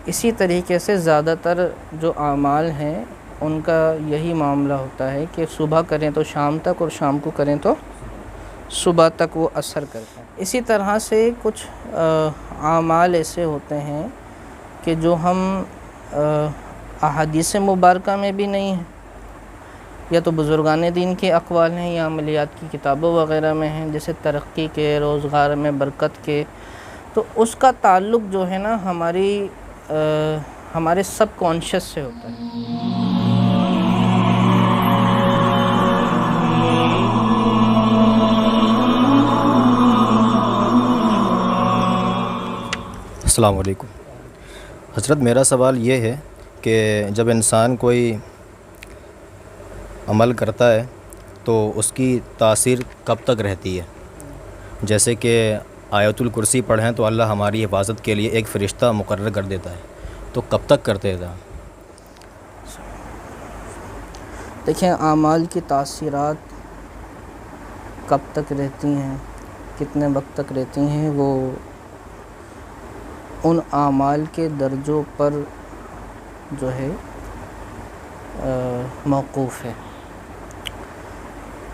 اسی طریقے سے زیادہ تر جو اعمال ہیں ان کا یہی معاملہ ہوتا ہے کہ صبح کریں تو شام تک اور شام کو کریں تو صبح تک وہ اثر کرتے ہیں۔ اسی طرح سے کچھ اعمال ایسے ہوتے ہیں کہ جو ہم احادیث مبارکہ میں بھی نہیں ہیں، یا تو بزرگان دین کے اقوال ہیں یا عملیات کی کتابوں وغیرہ میں ہیں، جیسے ترقی کے، روزگار میں برکت کے، تو اس کا تعلق جو ہے نا ہمارے سب کانشیس سے ہوتا ہے۔ السلام علیکم حضرت، میرا سوال یہ ہے کہ جب انسان کوئی عمل کرتا ہے تو اس کی تاثیر کب تک رہتی ہے؟ جیسے کہ آیت الکرسی پڑھیں تو اللہ ہماری حفاظت کے لیے ایک فرشتہ مقرر کر دیتا ہے، تو کب تک کرتے تھا؟ دیکھیں، اعمال کی تاثیرات کب تک رہتی ہیں، کتنے وقت تک رہتی ہیں، وہ ان اعمال کے درجوں پر جو ہے موقوف ہے۔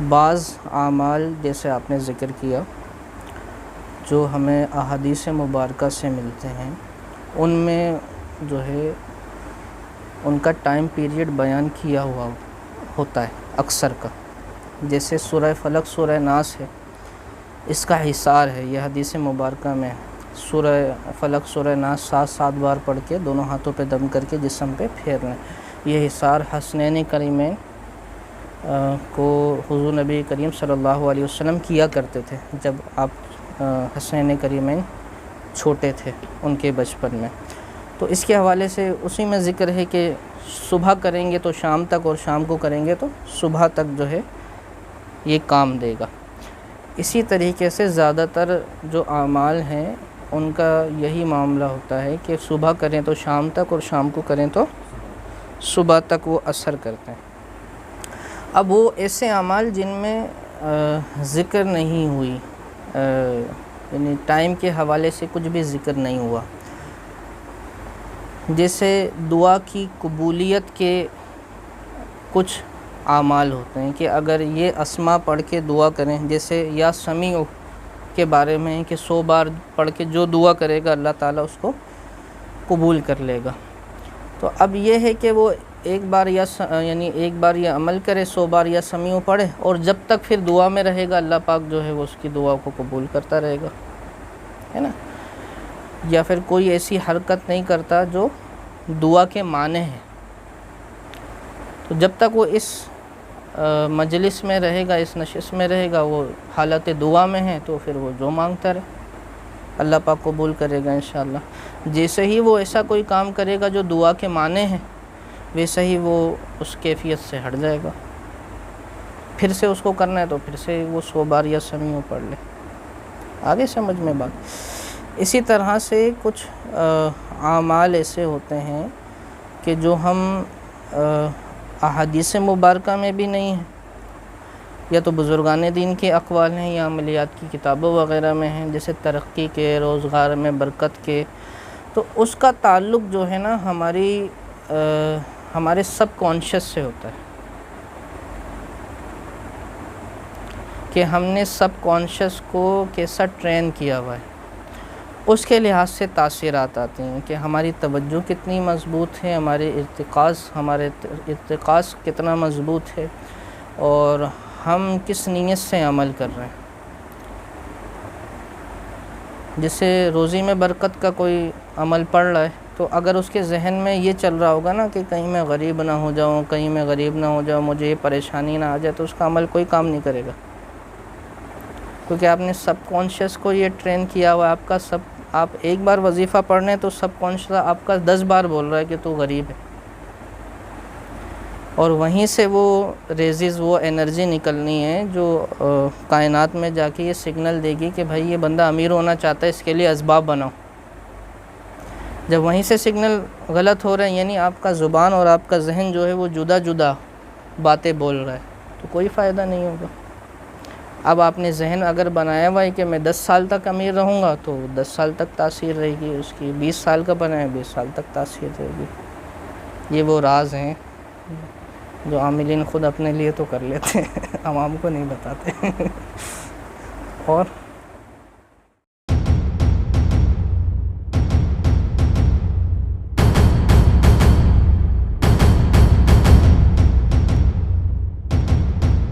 بعض اعمال جیسے آپ نے ذکر کیا جو ہمیں احادیث مبارکہ سے ملتے ہیں، ان میں جو ہے ان کا ٹائم پیریڈ بیان کیا ہوا ہوتا ہے اکثر کا، جیسے سورہ فلق، سورہ ناس ہے، اس کا حصار ہے، یہ حدیث مبارکہ میں سورہ فلق، سورہ ناس 7 بار پڑھ کے دونوں ہاتھوں پہ دم کر کے جسم پہ پھیرنا، یہ حصار حسنین کریمین کو حضور نبی کریم صلی اللہ علیہ وسلم کیا کرتے تھے جب آپ حسنین کریمین چھوٹے تھے ان کے بچپن میں۔ تو اس کے حوالے سے اسی میں ذکر ہے کہ صبح کریں گے تو شام تک اور شام کو کریں گے تو صبح تک جو ہے یہ کام دے گا۔ اسی طریقے سے زیادہ تر جو اعمال ہیں ان کا یہی معاملہ ہوتا ہے کہ صبح کریں تو شام تک اور شام کو کریں تو صبح تک وہ اثر کرتے ہیں۔ اب وہ ایسے اعمال جن میں ذکر نہیں ہوئی، یعنی ٹائم کے حوالے سے کچھ بھی ذکر نہیں ہوا، جیسے دعا کی قبولیت کے کچھ اعمال ہوتے ہیں کہ اگر یہ اسماء پڑھ کے دعا کریں، جیسے یا سمیع کے بارے میں ہے کہ 100 بار پڑھ کے جو دعا کرے گا اللہ تعالیٰ اس کو قبول کر لے گا۔ تو اب یہ ہے کہ وہ ایک بار یہ عمل کرے، 100 بار یا سمیع پڑھے، اور جب تک پھر دعا میں رہے گا اللہ پاک جو ہے وہ اس کی دعا کو قبول کرتا رہے گا، ہے نا۔ یا پھر کوئی ایسی حرکت نہیں کرتا جو دعا کے معنی ہے، تو جب تک وہ اس مجلس میں رہے گا، اس نشست میں رہے گا، وہ حالت دعا میں ہے، تو پھر وہ جو مانگتا رہے اللہ پاک قبول کرے گا انشاءاللہ۔ جیسے ہی وہ ایسا کوئی کام کرے گا جو دعا کے معنی ہے، ویسے ہی وہ اس کیفیت سے ہٹ جائے گا، پھر سے اس کو کرنا ہے تو پھر سے وہ 100 بار یا سمیع پڑھ لے۔ آگے سمجھ میں بات۔ اسی طرح سے کچھ اعمال ایسے ہوتے ہیں کہ جو ہم احادیث مبارکہ میں بھی نہیں ہیں، یا تو بزرگان دین کے اقوال ہیں یا عملیات کی کتابوں وغیرہ میں ہیں، جیسے ترقی کے، روزگار میں برکت کے، تو اس کا تعلق جو ہے نا ہمارے سب کانشیس سے ہوتا ہے، کہ ہم نے سب کانشیس کو کیسا ٹرین کیا ہوا ہے، اس کے لحاظ سے تاثیرات آتی ہیں کہ ہماری توجہ کتنی مضبوط ہے، ہمارے ارتکاز کتنا مضبوط ہے، اور ہم کس نیت سے عمل کر رہے ہیں۔ جیسے روزی میں برکت کا کوئی عمل پڑھ رہا ہے، تو اگر اس کے ذہن میں یہ چل رہا ہوگا نا کہ کہیں میں غریب نہ ہو جاؤں، کہیں میں غریب نہ ہو جاؤں، مجھے یہ پریشانی نہ آ جائے، تو اس کا عمل کوئی کام نہیں کرے گا، کیونکہ آپ نے سب کانشیس کو یہ ٹرین کیا ہوا ہے۔ آپ ایک بار وظیفہ پڑھنے تو سب کانشیس آپ کا 10 بار بول رہا ہے کہ تو غریب ہے، اور وہیں سے وہ ریزز، وہ انرجی نکلنی ہے جو کائنات میں جا کے یہ سگنل دے گی کہ بھائی یہ بندہ امیر ہونا چاہتا ہے، اس کے لیے اسباب بناؤ۔ جب وہیں سے سگنل غلط ہو رہے ہیں، یعنی آپ کا زبان اور آپ کا ذہن جو ہے وہ جدا جدا باتیں بول رہا ہے، تو کوئی فائدہ نہیں ہوگا۔ اب آپ نے ذہن اگر بنایا ہوا ہے کہ میں 10 سال تک امیر رہوں گا تو 10 سال تک تاثیر رہے گی اس کی، 20 سال کا بنایا 20 سال تک تاثیر رہے گی۔ یہ وہ راز ہیں جو عاملین خود اپنے لیے تو کر لیتے ہیں، عوام کو نہیں بتاتے۔ اور